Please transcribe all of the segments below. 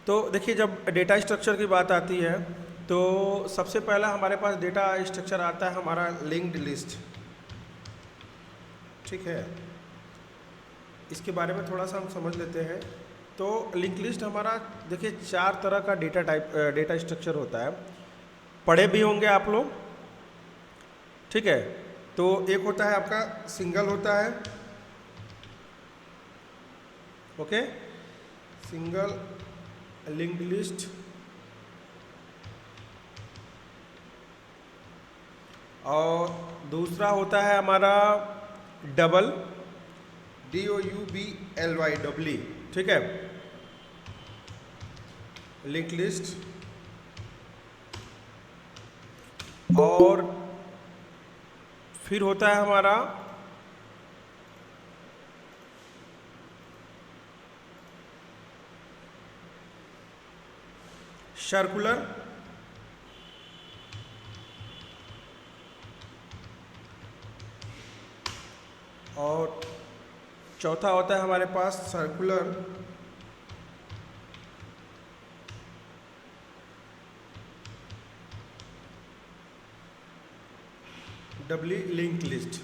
तो देखिए, जब डेटा स्ट्रक्चर की बात आती है तो सबसे पहला हमारे पास डेटा स्ट्रक्चर आता है हमारा लिंक्ड लिस्ट। ठीक है, इसके बारे में थोड़ा सा हम समझ लेते हैं। तो लिंक लिस्ट हमारा देखिए 4 तरह का डेटा स्ट्रक्चर होता है, पढ़े भी होंगे आप लोग। ठीक है, तो एक होता है आपका सिंगल होता है, ओके, सिंगल लिंक्ड लिस्ट। और दूसरा होता है हमारा डबल, DOUBLY, डबली। ठीक है, लिंक लिस्ट। और फिर होता है हमारा सर्कुलर। और चौथा होता है हमारे पास सर्कुलर डबली लिंक लिस्ट।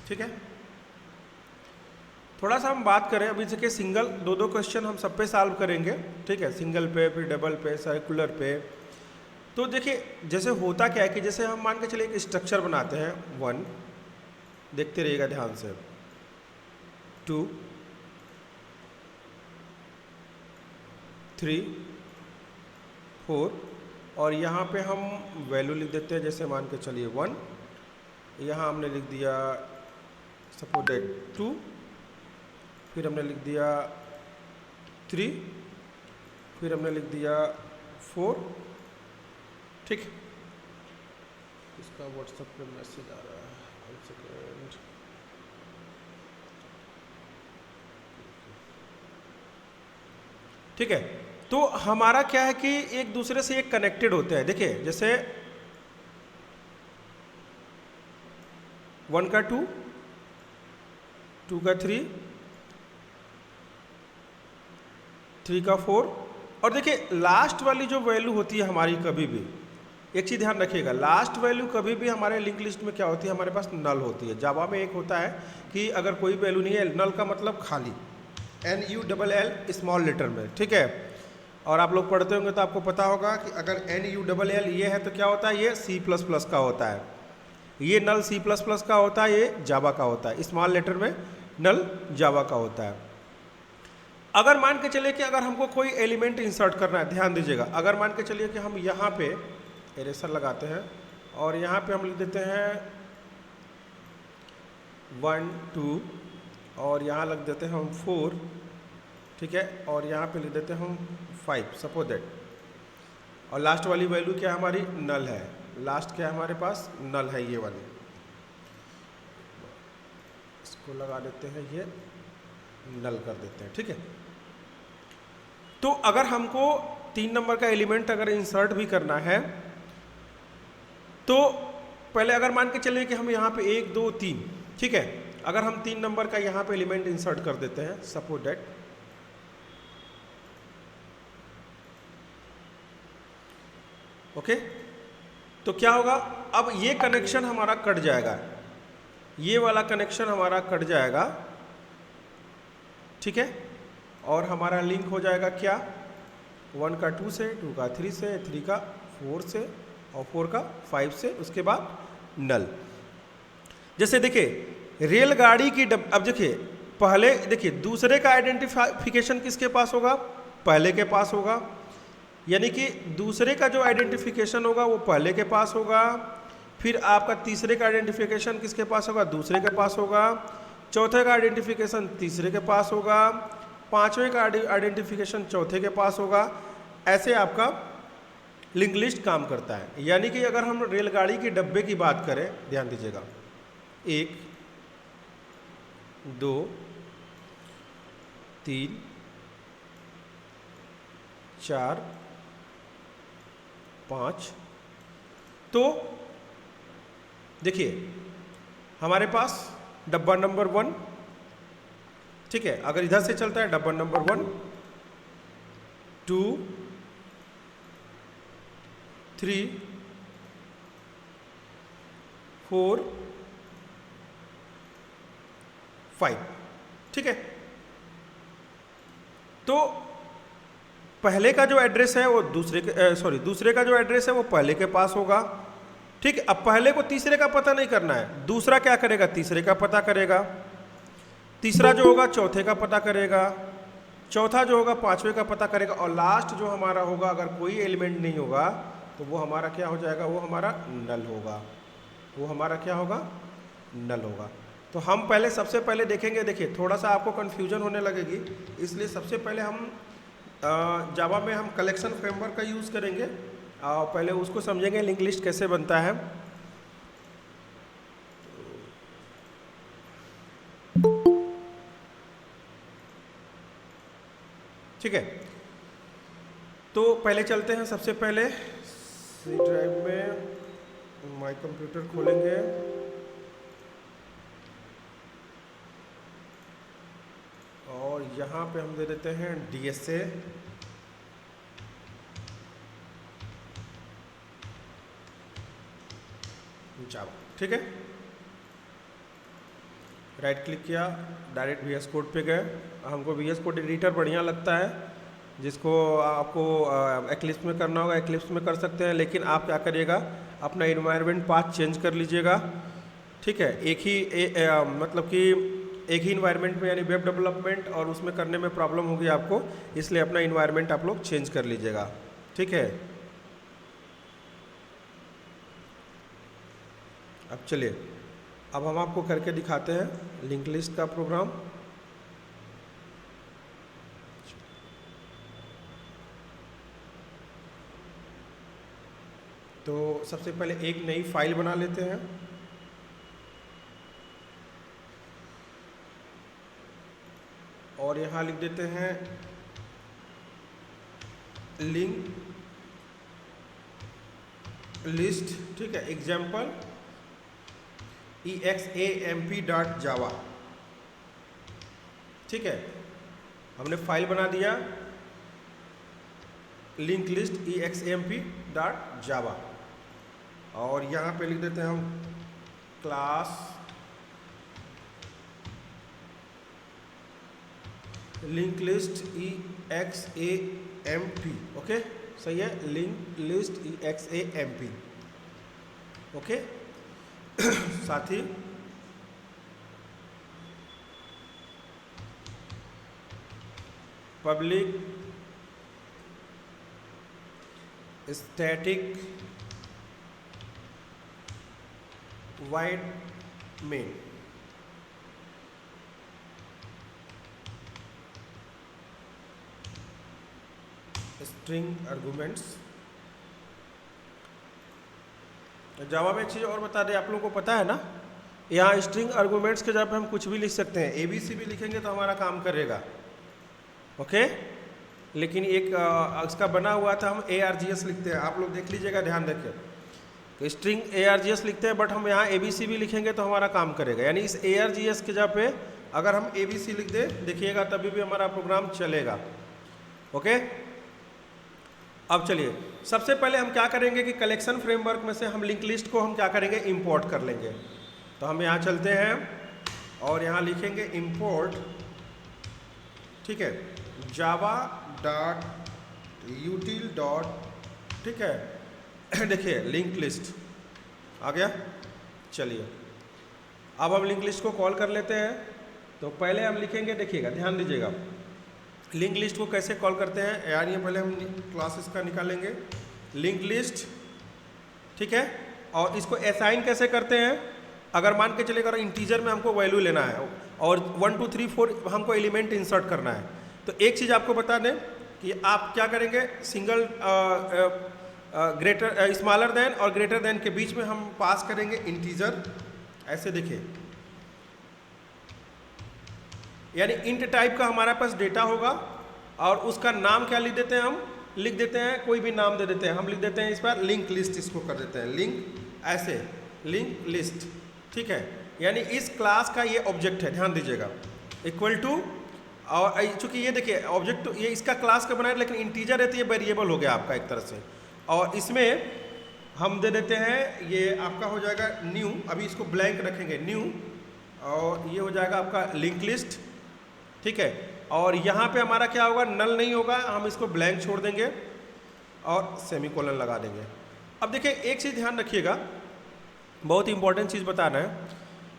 ठीक है, थोड़ा सा हम बात करें अभी से कि सिंगल, दो क्वेश्चन हम सब पे सॉल्व करेंगे। ठीक है, सिंगल पे, फिर डबल पे, सर्कुलर पे। तो देखिए जैसे होता क्या है कि जैसे हम मान के चलिए एक स्ट्रक्चर बनाते हैं, 1, देखते रहिएगा ध्यान से, 2, 3, 4, और यहाँ पे हम वैल्यू लिख देते हैं। जैसे मान के चलिए 1, यहाँ हमने लिख दिया सपोज दैट 2, फिर हमने लिख दिया 3, फिर हमने लिख दिया 4। ठीक, इसका व्हाट्सएप पे मैसेज आ रहा है, 1 सेकेंड। ठीक है, तो हमारा क्या है कि एक दूसरे से एक कनेक्टेड होते हैं। देखिए जैसे 1 का 2, 2 का 3, 3 का 4। और देखिए लास्ट वाली जो वैल्यू होती है हमारी, कभी भी एक चीज़ ध्यान रखिएगा, लास्ट वैल्यू कभी भी हमारे लिंक लिस्ट में क्या होती है, हमारे पास नल होती है। जावा में एक होता है कि अगर कोई वैल्यू नहीं है, नल का मतलब खाली, NULL स्मॉल लेटर में। ठीक है, और आप लोग पढ़ते होंगे तो आपको पता होगा कि अगर NULL ये है तो क्या होता है, ये C++ का होता है, ये नल C++ का होता है, ये जावा का होता है। स्मॉल लेटर में नल जावा का होता है। अगर मान के चलिए कि अगर हमको कोई एलिमेंट इंसर्ट करना है, ध्यान दीजिएगा, अगर मान के चलिए कि हम यहाँ पे इरेजर लगाते हैं और यहाँ पे हम लिख देते हैं 1, 2, और यहाँ लग देते हैं हम 4। ठीक है, और यहाँ पे लिख देते हैं हम 5, सपोज दैट। और लास्ट वाली वैल्यू क्या हमारी, नल है। लास्ट क्या है हमारे पास, नल है, ये वाली। इसको लगा देते हैं, ये नल कर देते हैं। ठीक है, तो अगर हमको 3 नंबर का एलिमेंट अगर इंसर्ट भी करना है तो पहले अगर मान के चलिए कि हम यहाँ पे 1, 2, 3, ठीक है, अगर हम 3 नंबर का यहाँ पे एलिमेंट इंसर्ट कर देते हैं, सपोज दैट, ओके, तो क्या होगा, अब ये कनेक्शन हमारा कट जाएगा, ये वाला कनेक्शन हमारा कट जाएगा। ठीक है, और हमारा लिंक हो जाएगा क्या, 1 का 2 से, 2 का 3 से, 3 का 4 से, और 4 का 5 से, उसके बाद नल। जैसे देखिए रेलगाड़ी की अब देखिए पहले, देखिए दूसरे का आइडेंटिफिकेशन किसके पास होगा, पहले के पास होगा, यानी कि दूसरे का जो आइडेंटिफिकेशन होगा वो पहले के पास होगा। फिर आपका तीसरे का आइडेंटिफिकेशन किसके पास होगा, दूसरे के पास होगा। चौथे का आइडेंटिफिकेशन तीसरे के पास होगा। पांचवें का आइडेंटिफिकेशन चौथे के पास होगा। ऐसे आपका लिंक लिस्ट काम करता है। यानी कि अगर हम रेलगाड़ी के डब्बे की बात करें, ध्यान दीजिएगा, 1, 2, 3, 4, 5, तो देखिए हमारे पास डब्बा नंबर 1, ठीक है, अगर इधर से चलता है डब्बा नंबर 1, 2 3 4 5। ठीक है, तो पहले का जो एड्रेस है वो दूसरे का जो एड्रेस है वो पहले के पास होगा। ठीक है, अब पहले को तीसरे का पता नहीं करना है, दूसरा क्या करेगा, तीसरे का पता करेगा, तीसरा जो होगा चौथे का पता करेगा, चौथा जो होगा पांचवे का पता करेगा, और लास्ट जो हमारा होगा अगर कोई एलिमेंट नहीं होगा तो वो हमारा क्या हो जाएगा, वो हमारा नल होगा, वो हमारा क्या होगा, नल होगा। तो हम पहले सबसे पहले देखेंगे, देखिए थोड़ा सा आपको कन्फ्यूजन होने लगेगी, इसलिए सबसे पहले हम जावा में हम कलेक्शन फ्रेमवर्क का यूज़ करेंगे और पहले उसको समझेंगे लिंक लिस्ट कैसे बनता है। ठीक है, तो पहले चलते हैं, सबसे पहले सी ड्राइव में माई कंप्यूटर खोलेंगे और यहाँ पे हम दे देते हैं DSA, जावा। ठीक है, राइट क्लिक किया, डायरेक्ट VS कोड पे गए। हमको VS कोड एडिटर बढ़िया लगता है, जिसको आपको एक्लिप्स में करना होगा एक्लिप्स में कर सकते हैं, लेकिन आप क्या करिएगा, अपना इन्वायरमेंट पाथ चेंज कर लीजिएगा। ठीक है, मतलब कि एक ही इन्वायरमेंट में, यानी वेब डेवलपमेंट और उसमें करने में प्रॉब्लम होगी आपको, इसलिए अपना इन्वायरमेंट आप लोग चेंज कर लीजिएगा। ठीक है, अब चलिए, अब हम आपको करके दिखाते हैं लिंक लिस्ट का प्रोग्राम। तो सबसे पहले एक नई फाइल बना लेते हैं। और यहाँ लिख देते हैं लिंक लिस्ट। ठीक है, एग्जाम्पल examp.java। ठीक है, हमने फाइल बना दिया लिंक लिस्ट examp.java और यहाँ पे लिख देते हैं हम class link list examp। Okay, सही है, लिंक लिस्ट examp। ओके, साथ ही public static void main. String arguments. Java में एक चीज़ और बता दें, आप लोगों को पता है ना, यहाँ स्ट्रिंग आर्गुमेंट्स के जगह पे हम कुछ भी लिख सकते हैं, ABC भी लिखेंगे तो हमारा काम करेगा। ओके, लेकिन एक इसका बना हुआ था, हम ARGS लिखते हैं, आप लोग देख लीजिएगा, ध्यान रखिए, तो स्ट्रिंग ARGS लिखते हैं, बट हम यहाँ ABC भी लिखेंगे तो हमारा काम करेगा। यानी इस ARGS के जगह पे अगर हम ABC लिख दें, देखिएगा तभी भी हमारा प्रोग्राम चलेगा। ओके, अब चलिए, सबसे पहले हम क्या करेंगे कि कलेक्शन फ्रेमवर्क में से हम लिंक लिस्ट को हम क्या करेंगे, इंपोर्ट कर लेंगे। तो हम यहाँ चलते हैं और यहाँ लिखेंगे इंपोर्ट। ठीक है, java.util. ठीक है, देखिए लिंक लिस्ट आ गया। चलिए, अब हम लिंक लिस्ट को कॉल कर लेते हैं। तो पहले हम लिखेंगे, देखिएगा, ध्यान दीजिएगा, लिंक लिस्ट को कैसे कॉल करते हैं, यानी पहले हम क्लासेस का निकालेंगे लिंक लिस्ट। ठीक है, और इसको असाइन कैसे करते हैं, अगर मान के चलेगा इंटीजर में हमको वैल्यू लेना है और 1 2 3 4 हमको एलिमेंट इंसर्ट करना है, तो एक चीज़ आपको बता दें कि आप क्या करेंगे, सिंगल ग्रेटर स्मॉलर देन और ग्रेटर देन के बीच में हम पास करेंगे इंटीजर। ऐसे देखिए, यानी इंट टाइप का हमारे पास डेटा होगा और उसका नाम क्या लिख देते हैं, हम लिख देते हैं, कोई भी नाम दे देते हैं, हम लिख देते हैं इस पर लिंक लिस्ट, इसको कर देते हैं लिंक, ऐसे लिंक लिस्ट। ठीक है, यानी इस क्लास का ये ऑब्जेक्ट है, ध्यान दीजिएगा, इक्वल टू और चूंकि ये देखिए ऑब्जेक्ट ये इसका क्लास का बनाया, लेकिन इंटीजर है तो ये वेरिएबल हो गया आपका एक तरह से। और इसमें हम दे देते हैं, ये आपका हो जाएगा न्यू, अभी इसको ब्लैंक रखेंगे न्यू, और ये हो जाएगा आपका लिंक लिस्ट, ठीक है। और यहाँ पे हमारा क्या होगा, नल नहीं होगा, हम इसको ब्लैंक छोड़ देंगे और सेमीकोलन लगा देंगे। अब देखिए एक चीज़ ध्यान रखिएगा, बहुत इंपॉर्टेंट चीज़ बताना है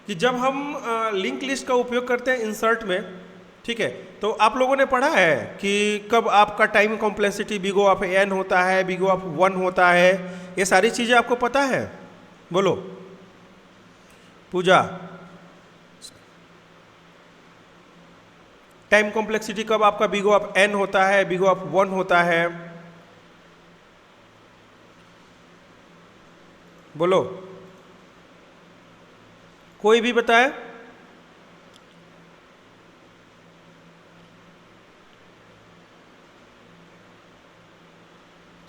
कि जब हम लिंक लिस्ट का उपयोग करते हैं इंसर्ट में, ठीक है, तो आप लोगों ने पढ़ा है कि कब आपका time complexity big O of n होता है, बिग O ऑफ 1 होता है, ये सारी चीज़ें आपको पता है? बोलो पूजा, टाइम कॉम्प्लेक्सिटी कब आपका बिग O ऑफ n होता है, बिग O ऑफ 1 होता है? बोलो, कोई भी बताए?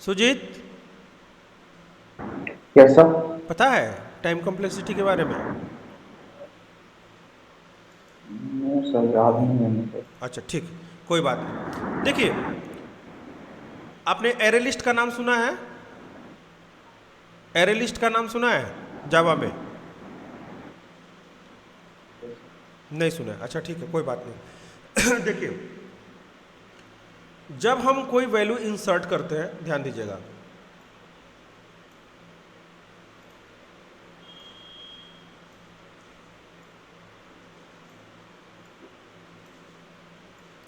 सुजीत, कैसा पता है टाइम कॉम्प्लेक्सिटी के बारे में? सर याद नहीं है मुझे। अच्छा ठीक, कोई बात नहीं। देखिए आपने एरे लिस्ट का नाम सुना है? एरे लिस्ट का नाम सुना है जावा में? नहीं सुना है, अच्छा ठीक है, कोई बात नहीं। देखिए जब हम कोई वैल्यू इंसर्ट करते हैं, ध्यान दीजिएगा,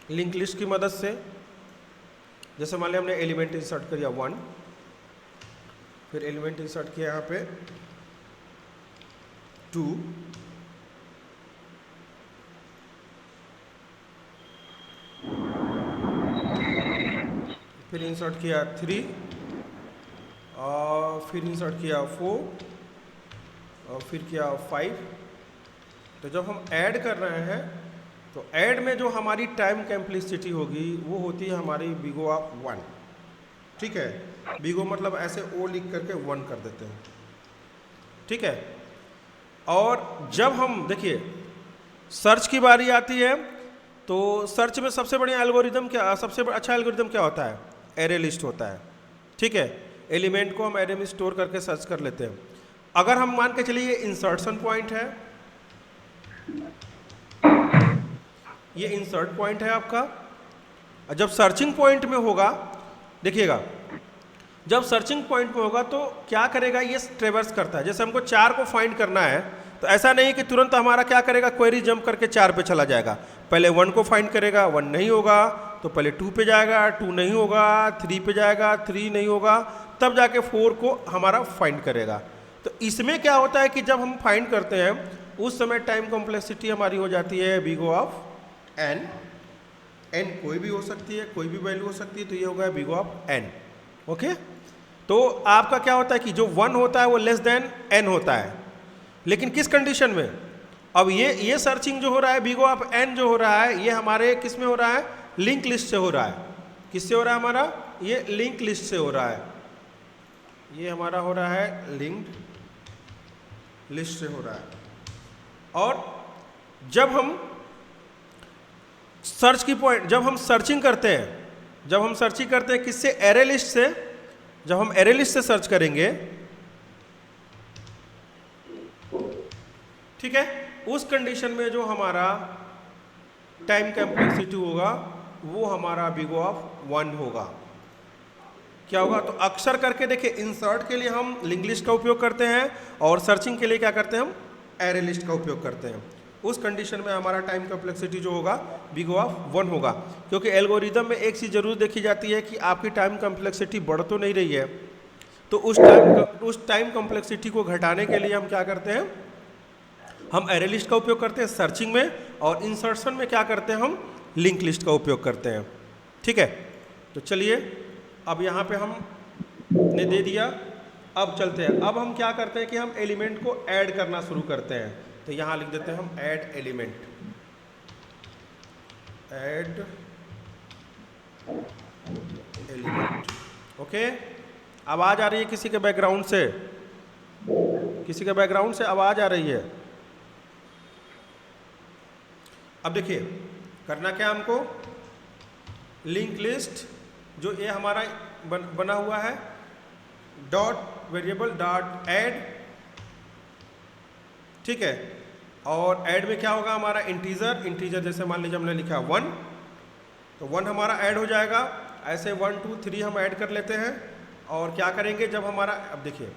लिंक लिस्ट की मदद से, जैसे मान लिया हमने एलिमेंट इंसर्ट किया 1, फिर एलिमेंट इंसर्ट किया यहाँ पे 2, फिर इंसर्ट किया 3, और फिर इंसर्ट किया 4, और फिर किया 5। तो जब हम ऐड कर रहे हैं तो ऐड में जो हमारी टाइम कॉम्प्लेक्सिटी होगी वो होती है हमारी बिग O ऑफ 1, ठीक है। बिग O मतलब ऐसे O लिख करके 1 कर देते हैं, ठीक है। और जब हम देखिए सर्च की बारी आती है, तो सर्च में सबसे बढ़िया एल्गोरिदम क्या, सबसे अच्छा एल्गोरिदम क्या होता है? एरे लिस्ट होता है, ठीक है। एलिमेंट को हम एरे में स्टोर करके सर्च कर लेते हैं। अगर हम मान के चलिए ये इंसर्शन पॉइंट है, ये इंसर्ट पॉइंट है आपका, और जब सर्चिंग पॉइंट में होगा, देखिएगा जब सर्चिंग पॉइंट में होगा तो क्या करेगा, ये ट्रेवर्स करता है। जैसे हमको 4 को फाइंड करना है, तो ऐसा नहीं कि तुरंत हमारा क्या करेगा, क्वेरी जंप करके 4 पे चला जाएगा। पहले 1 को फाइंड करेगा, 1 नहीं होगा तो पहले 2 पे जाएगा, 2 नहीं होगा, 3 पे जाएगा, 3 नहीं होगा, तब जाके 4 को हमारा फाइंड करेगा। तो इसमें क्या होता है कि जब हम फाइंड करते हैं उस समय टाइम कॉम्प्लेक्सिटी हमारी हो जाती है big O of n। n कोई भी हो सकती है, कोई भी वैल्यू हो सकती है, तो ये हो गया big O of n, okay. तो आपका क्या होता है कि जो 1 होता है वो लेस देन n होता है, लेकिन किस कंडीशन में? अब ये सर्चिंग जो हो रहा है बिग O ऑफ n जो हो रहा है, ये हमारे किस में हो रहा है? लिंक लिस्ट से हो रहा है। किससे हो रहा है हमारा? ये लिंक लिस्ट से हो रहा है, ये हमारा हो रहा है लिंक्ड लिस्ट से हो रहा है। और जब हम सर्च की पॉइंट, जब हम सर्चिंग करते हैं किससे? एरे लिस्ट से। जब हम एरे लिस्ट से सर्च करेंगे, ठीक है, उस कंडीशन में जो हमारा टाइम कॉम्प्लेक्सिटी होगा वो हमारा बिग O ऑफ 1 होगा। क्या होगा? तो अक्सर करके देखिए इंसर्ट के लिए हम लिंक लिस्ट का उपयोग करते हैं, और सर्चिंग के लिए क्या करते हैं? हम एरे लिस्ट का उपयोग करते हैं। उस कंडीशन में हमारा टाइम कॉम्प्लेक्सिटी जो होगा बिग O ऑफ 1 होगा। क्योंकि एल्गोरिदम में एक चीज़ जरूर देखी जाती है कि आपकी टाइम कॉम्प्लेक्सिटी बढ़ तो नहीं रही है, तो उस टाइम कॉम्प्लेक्सिटी को घटाने के लिए हम क्या करते हैं? हम एरे लिस्ट का उपयोग करते हैं सर्चिंग में, और इंसर्शन में क्या करते हैं? हम लिंक लिस्ट का उपयोग करते हैं, ठीक है। तो चलिए अब यहाँ पे हम ने दे दिया, अब चलते हैं। अब हम क्या करते हैं कि हम एलिमेंट को ऐड करना शुरू करते हैं। तो यहाँ लिख देते हैं हम add element, add element, okay. आवाज़ आ रही है किसी के बैकग्राउंड से? किसी के बैकग्राउंड से आवाज़ आ रही है? अब देखिए करना क्या हमको, लिंक लिस्ट जो ये हमारा बना हुआ है डॉट वेरिएबल डॉट ऐड, ठीक है। और ऐड में क्या होगा हमारा इंटीजर, इंटीजर जैसे मान लीजिए हमने लिखा 1, तो 1 हमारा ऐड हो जाएगा। ऐसे 1 2 3 हम ऐड कर लेते हैं। और क्या करेंगे जब हमारा, अब देखिए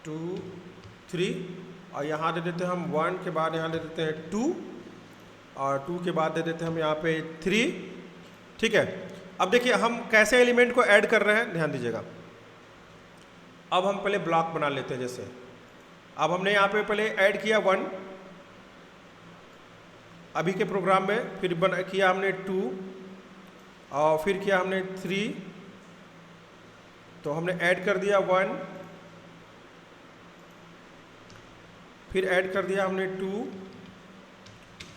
2 3 और यहाँ दे देते हैं हम 1 के बाद यहाँ दे देते हैं 2 और 2 के बाद दे देते हैं हम यहाँ पे 3, ठीक है। अब देखिए हम कैसे एलिमेंट को ऐड कर रहे हैं, ध्यान दीजिएगा। अब हम पहले ब्लॉक बना लेते हैं। जैसे अब हमने यहाँ पे पहले ऐड किया 1 अभी के प्रोग्राम में, फिर किया हमने 2 और फिर किया हमने 3, तो हमने ऐड कर दिया 1, फिर ऐड कर दिया हमने 2,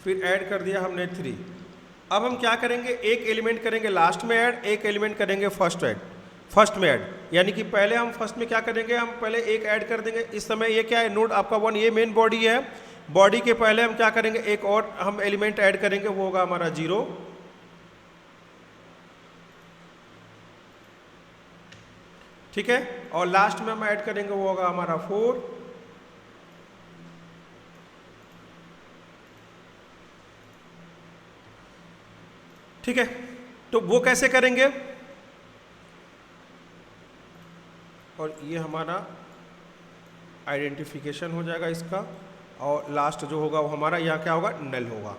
फिर ऐड कर दिया हमने 3। अब हम क्या करेंगे, एक एलिमेंट करेंगे लास्ट में ऐड, एक एलिमेंट करेंगे फर्स्ट में ऐड। यानी कि पहले हम फर्स्ट में क्या करेंगे, हम पहले एक ऐड कर देंगे। इस समय ये क्या है, नोड आपका 1, ये मेन बॉडी है। बॉडी के पहले हम क्या करेंगे, एक और हम एलिमेंट ऐड करेंगे, वो होगा हमारा 0, ठीक है। और लास्ट में हम ऐड करेंगे, वो होगा हमारा 4, ठीक है। तो वो कैसे करेंगे, और ये हमारा आइडेंटिफिकेशन हो जाएगा इसका, और लास्ट जो होगा वो हमारा यहाँ क्या होगा, नल होगा।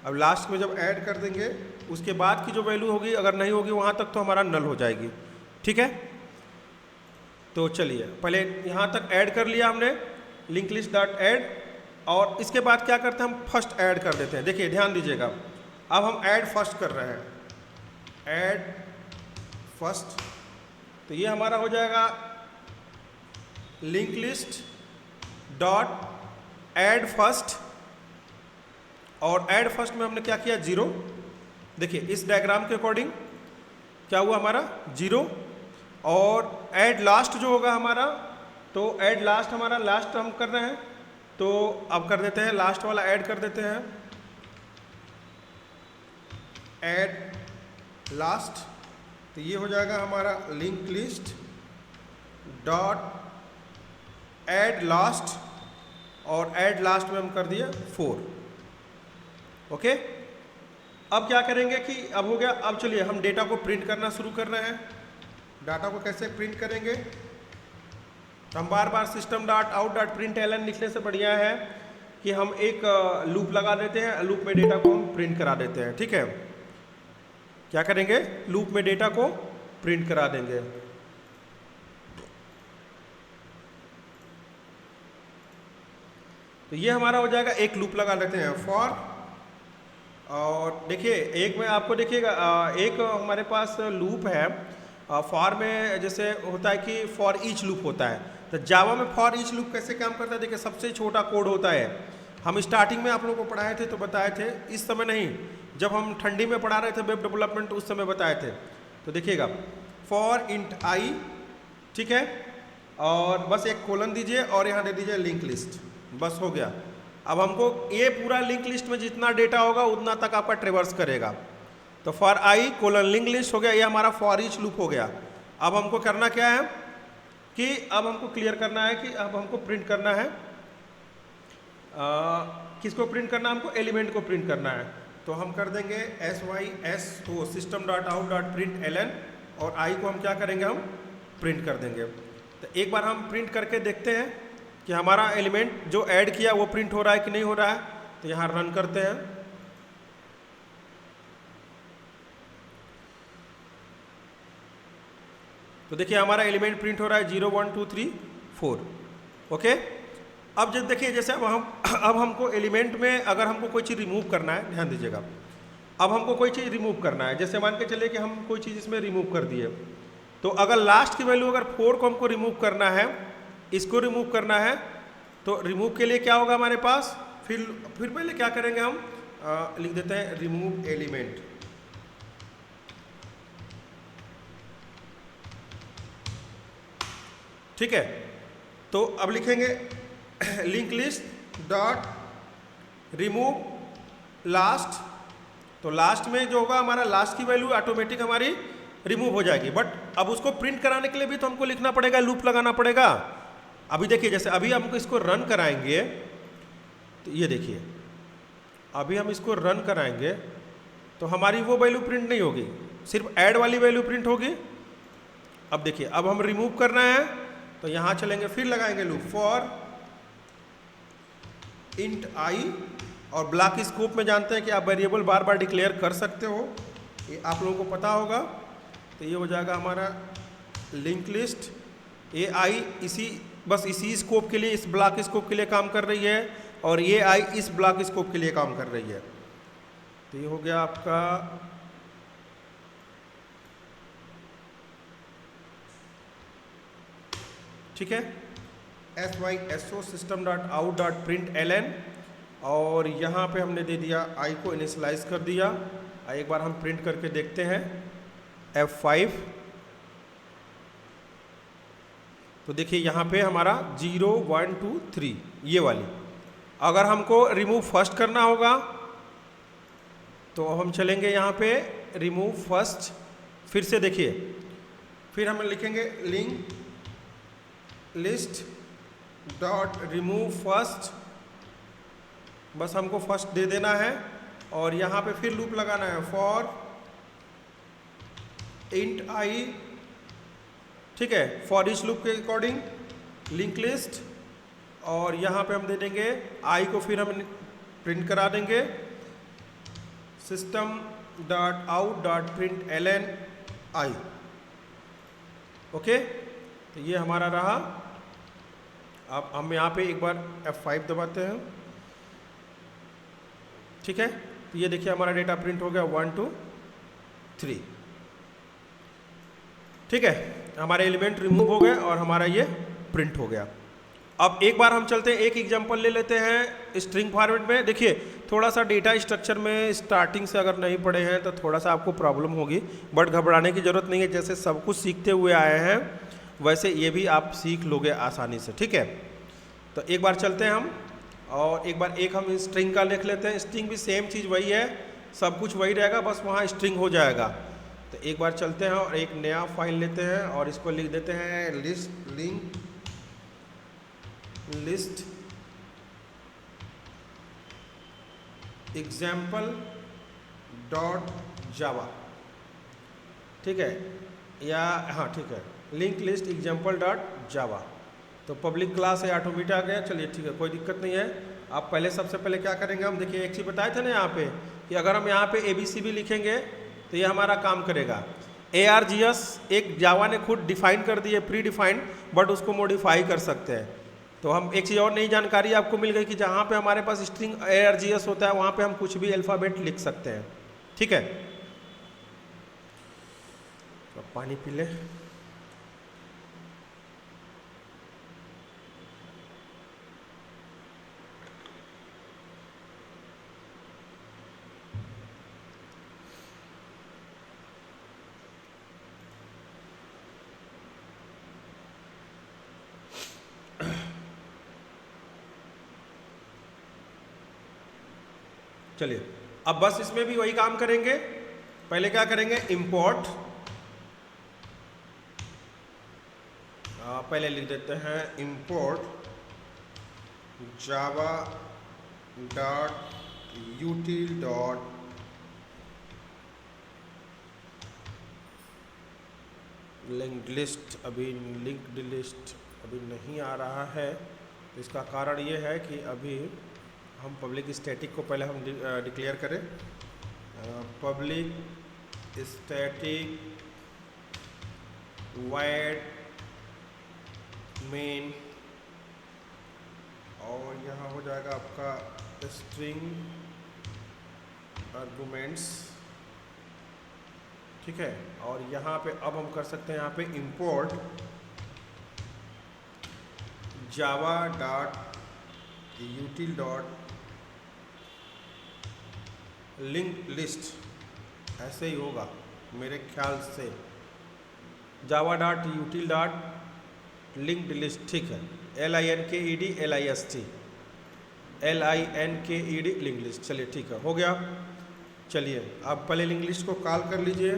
अब लास्ट में जब ऐड कर देंगे उसके बाद की जो वैल्यू होगी, अगर नहीं होगी वहाँ तक, तो हमारा नल हो जाएगी, ठीक है। तो चलिए पहले यहाँ तक ऐड कर लिया हमने, लिंक लिस्ट डॉट ऐड, और इसके बाद क्या करते हैं, हम फर्स्ट ऐड कर देते हैं। देखिए ध्यान दीजिएगा, अब हम ऐड फर्स्ट कर रहे हैं, ऐड फर्स्ट, तो ये हमारा हो जाएगा link list dot add first, और ऐड फर्स्ट में हमने क्या किया, 0। देखिए इस डायग्राम के अकॉर्डिंग क्या हुआ हमारा 0, और ऐड लास्ट जो होगा हमारा, तो ऐड लास्ट हमारा लास्ट हम कर रहे हैं, तो अब कर देते हैं लास्ट वाला ऐड कर देते हैं, ऐड लास्ट, तो ये हो जाएगा हमारा link list dot add last, और ऐड लास्ट में हम कर दिए 4, ओके। अब क्या करेंगे कि अब हो गया, अब चलिए हम डेटा को प्रिंट करना शुरू कर रहे हैं। डाटा को कैसे प्रिंट करेंगे, तो हम बार बार system dot out dot println लिखने से बढ़िया है कि हम एक लूप लगा देते हैं, लूप में डेटा को हम प्रिंट करा देते हैं, ठीक है। क्या करेंगे, लूप में डेटा को प्रिंट करा देंगे। तो ये हमारा हो जाएगा, एक लूप लगा लेते हैं फॉर, और देखिए एक में आपको देखिएगा, एक हमारे पास लूप है फॉर में, जैसे होता है कि फॉर ईच लूप होता है। तो जावा में फॉर ईच लूप कैसे काम करता है, देखिए सबसे छोटा कोड होता है। हम स्टार्टिंग में आप लोगों को पढ़ाए थे तो बताए थे, इस समय नहीं, जब हम ठंडी में पढ़ा रहे थे वेब डेवलपमेंट उस समय बताए थे। तो देखिएगा फॉर इंट आई, ठीक है, और बस एक कोलन दीजिए और यहाँ दे दीजिए लिंक लिस्ट, बस हो गया। अब हमको ये पूरा लिंक लिस्ट में जितना डेटा होगा उतना तक आपका ट्रेवर्स करेगा। तो for I colon link list हो गया, ये हमारा फॉर ईच लूप हो गया। अब हमको करना क्या है कि अब हमको क्लियर करना है कि अब हमको प्रिंट करना है, किसको प्रिंट करना है, हमको एलिमेंट को प्रिंट करना है। तो हम कर देंगे sys तो system dot out dot println, और आई को हम क्या करेंगे, हम प्रिंट कर देंगे। तो एक बार हम प्रिंट करके देखते हैं कि हमारा एलिमेंट जो ऐड किया वो प्रिंट हो रहा है कि नहीं हो रहा है। तो यहाँ रन करते हैं, तो देखिए हमारा एलिमेंट प्रिंट हो रहा है 0 1 2 3 4, ओके। अब जब देखिए जैसे अब हमको एलिमेंट में अगर हमको कोई चीज़ रिमूव करना है, ध्यान दीजिएगा, अब हमको कोई चीज़ रिमूव करना है, जैसे मान के चलिए कि हम कोई चीज़ इसमें रिमूव कर दिए, तो अगर लास्ट की वैल्यू अगर 4 को हमको रिमूव करना है, इसको रिमूव करना है, तो रिमूव के लिए क्या होगा हमारे पास, फिर पहले क्या करेंगे, हम लिख देते हैं रिमूव एलिमेंट, ठीक है। तो अब लिखेंगे link list dot remove last, तो लास्ट में जो होगा हमारा लास्ट की वैल्यू ऑटोमेटिक हमारी रिमूव हो जाएगी। बट अब उसको प्रिंट कराने के लिए भी तो हमको लिखना पड़ेगा, लूप लगाना पड़ेगा। अभी देखिए जैसे अभी हमको इसको रन कराएंगे तो ये देखिए अभी हम इसको रन कराएंगे तो हमारी वो वैल्यू प्रिंट नहीं होगी, सिर्फ ऐड वाली वैल्यू प्रिंट होगी। अब देखिए अब हम रिमूव करना है तो यहाँ चलेंगे, फिर लगाएंगे लूप फॉर इंट आई, और ब्लॉक स्कोप में जानते हैं कि आप वेरिएबल बार बार डिक्लेयर कर सकते हो, ये आप लोगों को पता होगा। तो ये हो जाएगा हमारा लिंक लिस्ट ए आई, बस इसी स्कोप के लिए, इस ब्लॉक स्कोप के लिए काम कर रही है, और ये आई इस ब्लॉक स्कोप के लिए काम कर रही है। तो ये हो गया आपका ठीक है SYSO system.out.println, और यहाँ पे हमने दे दिया आई को इनिशियलाइज कर दिया। एक बार हम प्रिंट करके देखते हैं F5, तो देखिए यहाँ पे हमारा 0 1 2 3 ये वाली। अगर हमको रिमूव फर्स्ट करना होगा तो हम चलेंगे यहाँ पे रिमूव फर्स्ट, फिर से देखिए, फिर हम लिखेंगे link list dot remove first, बस हमको फर्स्ट दे देना है, और यहाँ पे फिर लूप लगाना है फॉर इंट आई, ठीक है, फॉर इच लूप के अकॉर्डिंग लिंक लिस्ट, और यहाँ पे हम दे देंगे आई को, फिर हम प्रिंट करा देंगे system dot out dot print L N I. Okay, तो ये हमारा रहा। अब हम यहाँ पे एक बार F5 दबाते हैं, ठीक है, तो ये देखिए हमारा डेटा प्रिंट हो गया 1 2 3, ठीक है, हमारे एलिमेंट रिमूव हो गए और हमारा ये प्रिंट हो गया। अब एक बार हम चलते हैं, एक एग्जांपल ले लेते हैं स्ट्रिंग फॉर्मेट में। देखिए थोड़ा सा डेटा स्ट्रक्चर में स्टार्टिंग से अगर नहीं पढ़े हैं तो थोड़ा सा आपको प्रॉब्लम होगी, बट घबराने की ज़रूरत नहीं है। जैसे सब कुछ सीखते हुए आए हैं वैसे ये भी आप सीख लोगे आसानी से, ठीक है। तो एक बार चलते हैं हम, और एक बार एक हम स्ट्रिंग का लिख लेते हैं। स्ट्रिंग भी सेम चीज़ वही है, सब कुछ वही रहेगा, बस वहाँ स्ट्रिंग हो जाएगा। तो एक बार चलते हैं और एक नया फाइल लेते हैं और इसको लिख देते हैं list link list example dot जावा, ठीक है, या हाँ ठीक है, लिंक लिस्ट एग्जाम्पल डॉट जावा। तो पब्लिक क्लास है, ऑटोमेटिक आ गया, चलिए ठीक है, कोई दिक्कत नहीं है। आप पहले सबसे पहले क्या करेंगे, हम देखिए एक चीज़ बताए थे ना यहाँ पे कि अगर हम यहाँ पे ABCB लिखेंगे तो ये हमारा काम करेगा। ARGS एक जावा ने खुद डिफाइन कर दी है, प्री डिफाइंड, बट उसको मॉडिफाई कर सकते हैं। तो हम एक चीज़ और नई जानकारी आपको मिल गई कि जहाँ पे हमारे पास स्ट्रिंग ARGS होता है वहाँ पे हम कुछ भी अल्फ़ाबेट लिख सकते हैं, ठीक है। तो पानी पी ले। चलिए अब बस इसमें भी वही काम करेंगे। पहले क्या करेंगे, इंपोर्ट, पहले लिख देते हैं import Java dot यूटिल dot linked list. अभी लिंक्ड लिस्ट अभी नहीं आ रहा है, तो इसका कारण ये है कि अभी हम पब्लिक स्टैटिक को पहले हम डिक्लेयर करें। पब्लिक स्टैटिक वॉइड मेन, और यहाँ हो जाएगा आपका स्ट्रिंग आर्गुमेंट्स, ठीक है। और यहाँ पे अब हम कर सकते हैं यहाँ पे import Java dot यूटिल dot link list, ऐसे ही होगा मेरे ख्याल से, Java dot यूटिल dot linked list, ठीक है, LINKED LIST, LINKED link list. चलिए ठीक है, हो गया। चलिए आप पहले लिंक लिस्ट को कॉल कर लीजिए।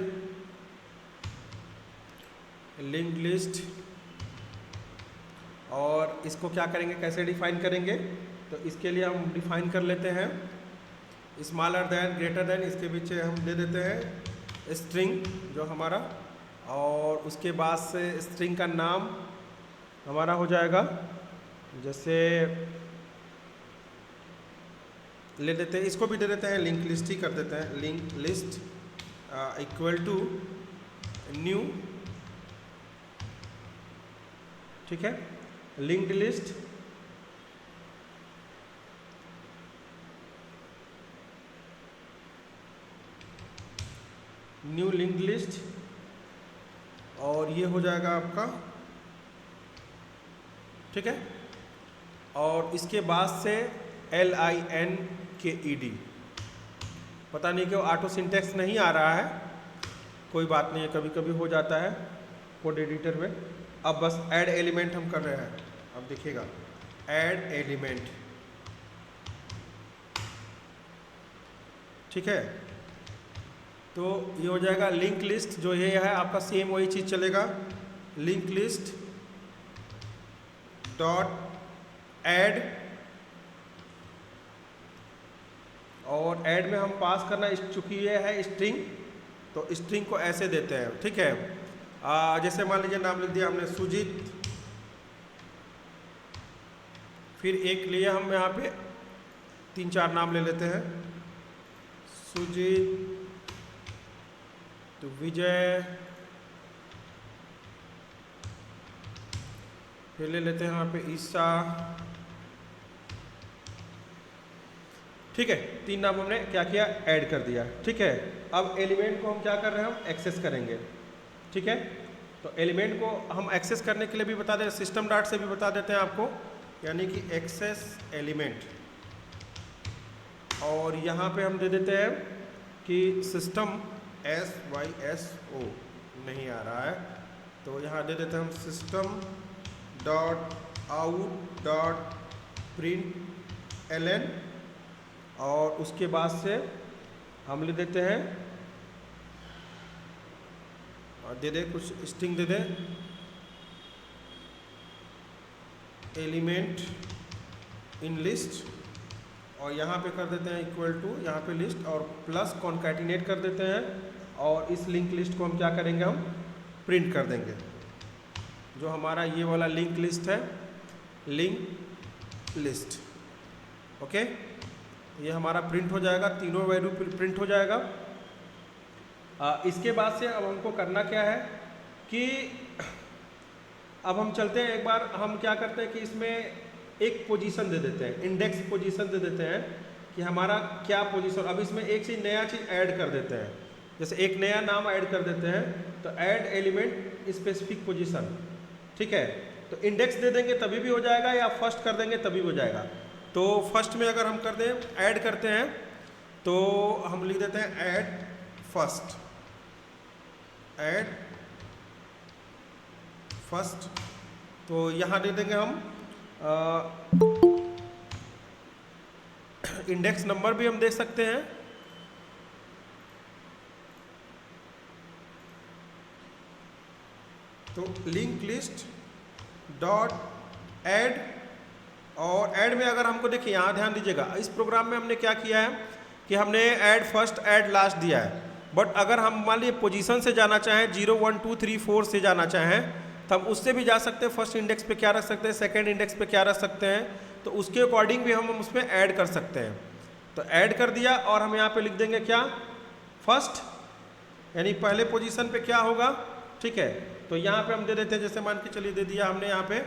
लिंक लिस्ट, और इसको क्या करेंगे, कैसे डिफाइन करेंगे, तो इसके लिए हम डिफाइन कर लेते हैं स्मॉलर दैन ग्रेटर दैन, इसके पीछे हम दे देते हैं स्ट्रिंग जो हमारा, और उसके बाद से स्ट्रिंग का नाम हमारा हो जाएगा, जैसे ले देते हैं, इसको भी दे देते हैं लिंक लिस्ट ही कर देते हैं, link list equal to new, ठीक है, linked list new linked list, और ये हो जाएगा आपका, ठीक है। और इसके बाद से LINKED, पता नहीं क्यों ऑटो सिंटैक्स नहीं आ रहा है, कोई बात नहीं है, कभी कभी हो जाता है कोड एडिटर में। अब बस ऐड एलिमेंट हम कर रहे हैं, अब देखिएगा ऐड एलिमेंट, ठीक है। तो ये हो जाएगा लिंक लिस्ट, जो ये है आपका सेम वही चीज़ चलेगा, लिंक लिस्ट डॉट ऐड, और ऐड में हम पास करना, चूंकि ये है स्ट्रिंग, तो स्ट्रिंग को ऐसे देते हैं, ठीक है। जैसे मान लीजिए नाम लिख दिया हमने सुजीत, फिर एक लिए हम यहाँ पे 3-4 नाम ले लेते हैं, सुजीत, तो विजय, फिर ले लेते हैं यहाँ पे ईसा, ठीक है। 3 नाम हमने क्या किया, ऐड कर दिया, ठीक है। अब एलिमेंट को हम क्या कर रहे हैं, हम एक्सेस करेंगे, ठीक है। तो एलिमेंट को हम एक्सेस करने के लिए भी बता दें, सिस्टम डॉट से भी बता देते हैं आपको, यानी कि एक्सेस एलिमेंट, और यहाँ पे हम दे देते हैं कि सिस्टम SYSO नहीं आ रहा है, तो यहाँ दे देते हैं हम system dot out dot println, और उसके बाद से हम ले देते हैं, और दे दे कुछ string they they, element in list, और यहाँ पे कर देते हैं इक्वल टू, यहाँ पे लिस्ट और प्लस कॉन्कैटिनेट कर देते हैं, और इस लिंक लिस्ट को हम क्या करेंगे, हम प्रिंट कर देंगे। जो हमारा ये वाला लिंक लिस्ट है, लिंक लिस्ट, ओके, ये हमारा प्रिंट हो जाएगा, तीनों वैल्यू प्रिंट हो जाएगा। इसके बाद से अब हमको करना क्या है कि अब हम चलते हैं, एक बार हम क्या करते हैं कि इसमें एक पोजीशन दे देते हैं, इंडेक्स पोजीशन दे देते हैं कि हमारा क्या पोजीशन। अब इसमें एक चीज़ नया चीज़ ऐड कर देते हैं, जैसे एक नया नाम ऐड कर देते हैं, तो ऐड एलिमेंट स्पेसिफिक पोजीशन, ठीक है। तो इंडेक्स दे देंगे तभी भी हो जाएगा, या फर्स्ट कर देंगे तभी हो जाएगा। तो फर्स्ट में अगर हम कर दें, ऐड करते हैं, तो हम लिख देते हैं ऐड फर्स्ट, ऐड फर्स्ट, तो यहाँ दे देंगे हम इंडेक्स नंबर भी हम दे सकते हैं, तो लिंक लिस्ट डॉट ऐड, और ऐड में अगर हमको देखिए, यहाँ ध्यान दीजिएगा, इस प्रोग्राम में हमने क्या किया है कि हमने ऐड फर्स्ट ऐड लास्ट दिया है, बट अगर हम मान लीजिए पोजीशन से जाना चाहें, 0 1 2 3 4 से जाना चाहें, तो हम उससे भी जा सकते हैं। फर्स्ट इंडेक्स पे क्या रख सकते हैं, सेकंड इंडेक्स पे क्या रख सकते हैं, तो उसके अकॉर्डिंग भी हम उसमें ऐड कर सकते हैं। तो ऐड कर दिया, और हम यहाँ पे लिख देंगे क्या, फर्स्ट, यानी पहले पोजीशन पे क्या होगा, ठीक है। तो यहाँ पे हम दे देते हैं, जैसे मान के चलिए दे दिया हमने यहाँ पे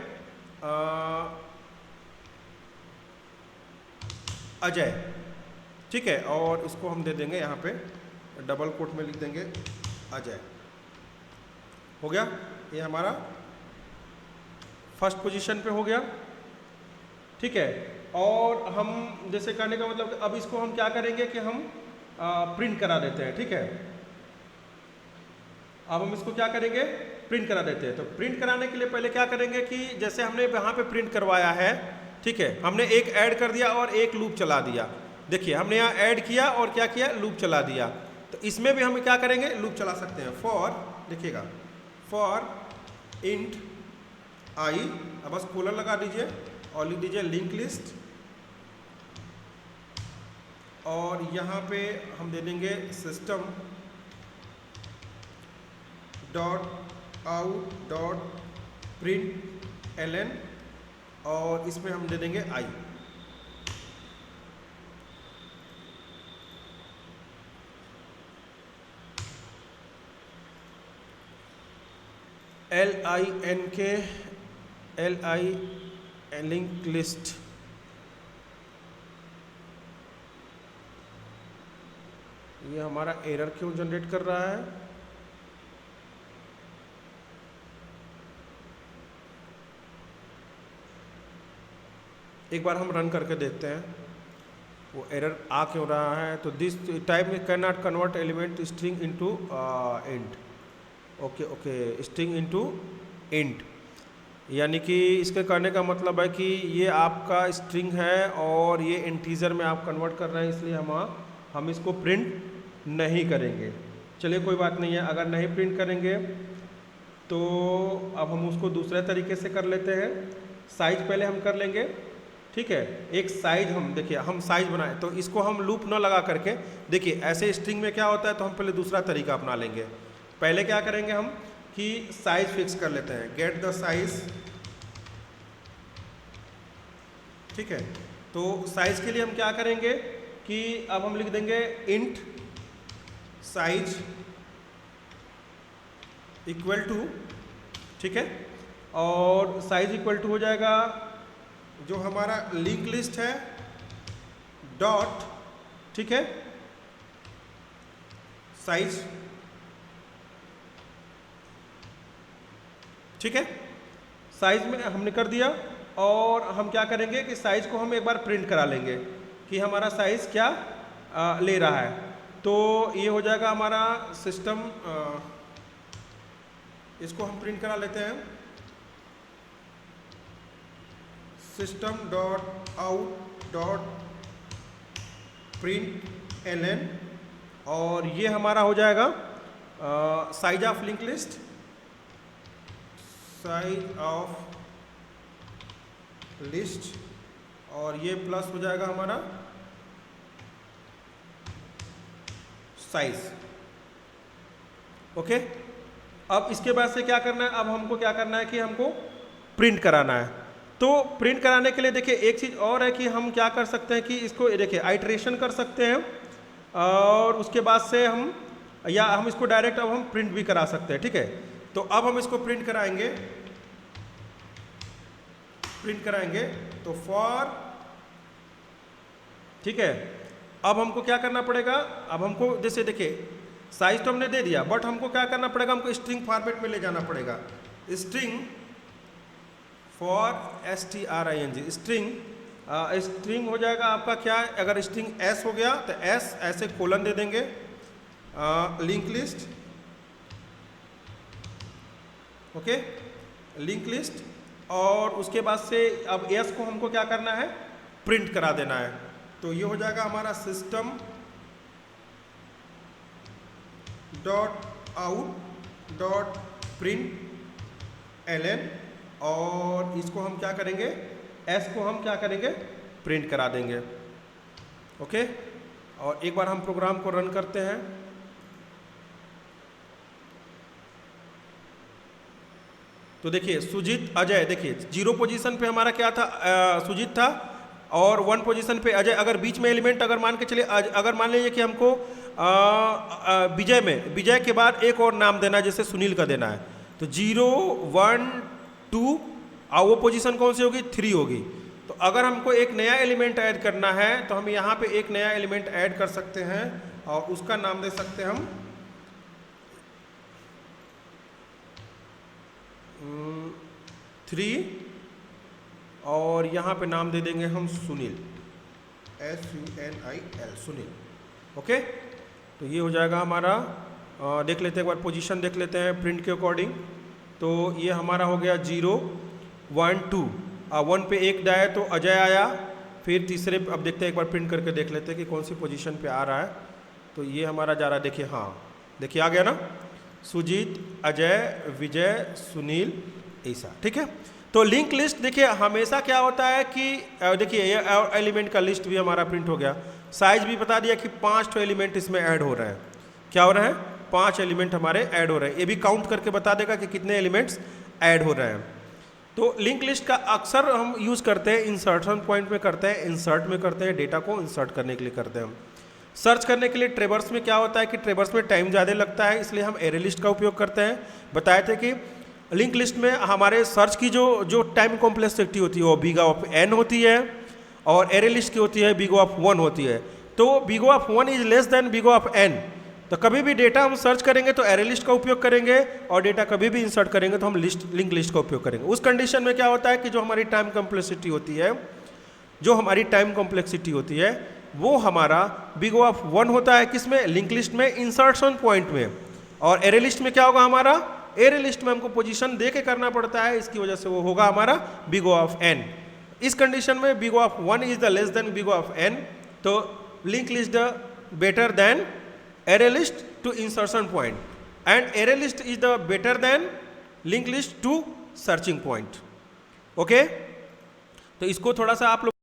अजय, ठीक है, और इसको हम दे देंगे यहाँ पे डबल कोट में लिख देंगे अजय, हो गया। ये हमारा फर्स्ट पोजीशन पे हो गया, ठीक है। और हम जैसे करने का मतलब, अब इसको हम क्या करेंगे कि हम प्रिंट करा देते हैं, ठीक है। अब हम इसको क्या करेंगे, प्रिंट करा देते हैं। तो प्रिंट कराने के लिए पहले क्या करेंगे कि जैसे हमने यहाँ पे प्रिंट करवाया है, ठीक है, हमने एक ऐड कर दिया और एक लूप चला दिया। देखिए हमने यहाँ ऐड किया और क्या किया, लूप चला दिया। तो इसमें भी हम क्या करेंगे, लूप चला सकते हैं। फॉर, देखिएगा, फॉर इंट आई, अब बस कोलन लगा दीजिए और लिख दीजिए लिंक लिस्ट, और यहाँ पे हम दे देंगे system dot out dot print L, और इसमें हम दे देंगे आई। LINK लिंक लिस्ट, ये हमारा एरर क्यों जनरेट कर रहा है? एक बार हम रन करके देखते हैं वो एरर आ क्यों रहा है। तो दिस टाइप में can not convert element string into int. Okay, string into int, यानी कि इसके करने का मतलब है कि ये आपका स्ट्रिंग है और ये इंटीजर में आप कन्वर्ट कर रहे हैं, इसलिए हम इसको प्रिंट नहीं करेंगे। चलिए कोई बात नहीं है, अगर नहीं प्रिंट करेंगे तो अब हम उसको दूसरे तरीके से कर लेते हैं। साइज पहले हम कर लेंगे, ठीक है। एक साइज हम देखिए, हम साइज बनाए तो इसको हम लूप न लगा करके, देखिए ऐसे स्ट्रिंग में क्या होता है, तो हम पहले दूसरा तरीका अपना लेंगे। पहले क्या करेंगे हम कि साइज फिक्स कर लेते हैं, गेट द साइज, ठीक है। तो साइज के लिए हम क्या करेंगे कि अब हम लिख देंगे इंट साइज इक्वल टू, ठीक है, और साइज इक्वल टू हो जाएगा जो हमारा लिंक लिस्ट है डॉट, ठीक है, साइज, ठीक है। साइज में हमने कर दिया, और हम क्या करेंगे कि साइज को हम एक बार प्रिंट करा लेंगे कि हमारा साइज क्या ले रहा है। तो ये हो जाएगा हमारा सिस्टम, इसको हम प्रिंट करा लेते हैं, system dot out dot print L, और ये हमारा हो जाएगा size of link list, size of list, और ये प्लस हो जाएगा हमारा साइज। ओके, अब इसके बाद से क्या करना है, अब हमको क्या करना है कि हमको प्रिंट कराना है। तो प्रिंट कराने के लिए देखिए एक चीज़ और है कि हम क्या कर सकते हैं कि इसको देखिए आइटरेशन कर सकते हैं, और उसके बाद से हम इसको डायरेक्ट अब हम प्रिंट भी करा सकते हैं, ठीक है। तो अब हम इसको प्रिंट कराएंगे, तो फॉर, ठीक है। अब हमको क्या करना पड़ेगा, अब हमको जैसे देखिए साइज तो हमने दे दिया, बट हमको क्या करना पड़ेगा, हमको स्ट्रिंग फॉर्मेट में ले जाना पड़ेगा। स्ट्रिंग फॉर string, स्ट्रिंग हो जाएगा आपका क्या, अगर स्ट्रिंग एस हो गया तो एस ऐसे कोलन दे देंगे, link list, okay, link list, और उसके बाद से अब एस को हमको क्या करना है, प्रिंट करा देना है। तो ये हो जाएगा हमारा system dot out dot print L, और इसको हम क्या करेंगे, एस को हम क्या करेंगे, प्रिंट करा देंगे, ओके। और एक बार हम प्रोग्राम को रन करते हैं, तो देखिए सुजीत अजय, देखिए 0 पोजीशन पे हमारा क्या था, सुजीत था, और 1 पोजीशन पे अजय। अगर बीच में एलिमेंट अगर मान के चलिए, अगर मान लीजिए कि हमको विजय के बाद एक और नाम देना है, जैसे सुनील का देना है, तो 0 1 2, और वो पोजीशन कौन सी होगी, 3 होगी। तो अगर हमको एक नया एलिमेंट ऐड करना है तो हम यहाँ पे एक नया एलिमेंट ऐड कर सकते हैं, और उसका नाम दे सकते हैं हम 3, और यहाँ पे नाम दे देंगे हम सुनील, SUNIL, सुनील, ओके। तो ये हो जाएगा हमारा, देख लेते हैं एक बार पोजीशन देख लेते हैं प्रिंट के अकॉर्डिंग। तो ये हमारा हो गया 0 1 2, 1 पे 1 डाया तो अजय आया, फिर तीसरे अब देखते हैं, एक बार प्रिंट करके देख लेते हैं कि कौन सी पोजीशन पे आ रहा है। तो ये हमारा जा रहा है, देखिए हाँ देखिए आ गया ना, सुजीत, अजय, विजय, सुनील, ऐसा, ठीक है। तो लिंक लिस्ट देखिए हमेशा क्या होता है कि देखिए ये एलिमेंट का लिस्ट भी हमारा प्रिंट हो गया, साइज भी बता दिया कि 5 एलिमेंट इसमें ऐड हो रहे हैं। क्या हो रहा है? 5 एलिमेंट हमारे ऐड हो रहे हैं। ये भी काउंट करके बता देगा कि कितने एलिमेंट्स ऐड हो रहे हैं। तो लिंक लिस्ट का अक्सर हम यूज़ करते हैं इंसर्शन पॉइंट में करते हैं, इंसर्ट में करते हैं, डेटा को इंसर्ट करने के लिए करते हैं हम। सर्च करने के लिए ट्रेवर्स में क्या होता है कि ट्रेवर्स में टाइम ज़्यादा लगता है, इसलिए हम एरे लिस्ट का उपयोग करते हैं। बताए थे कि लिंक लिस्ट में हमारे सर्च की जो टाइम कॉम्प्लेक्सिटी होती है वो बिग ऑफ n होती है, और एरे लिस्ट की होती है बिग ऑफ 1 होती है। तो big of 1 is less than big of n। तो कभी भी डेटा हम सर्च करेंगे तो एरे लिस्ट का उपयोग करेंगे, और डेटा कभी भी इंसर्ट करेंगे तो हम लिंक लिस्ट का उपयोग करेंगे। उस कंडीशन में क्या होता है कि जो हमारी टाइम कॉम्प्लेक्सिटी होती है वो हमारा बिग ऑफ 1 होता है, किसमें? लिंक लिस्ट में, इंसर्शन पॉइंट में। और एरे लिस्ट में क्या होगा हमारा? एरे लिस्ट में हमको पोजीशन दे के करना पड़ता है, इसकी वजह से वो होगा हमारा बिग ऑफ n। इस कंडीशन में big of 1 is the less than big of n, तो link list the better than array list to insertion point, and array list is the better than link list to searching point. Okay, तो इसको थोड़ा सा आप लोग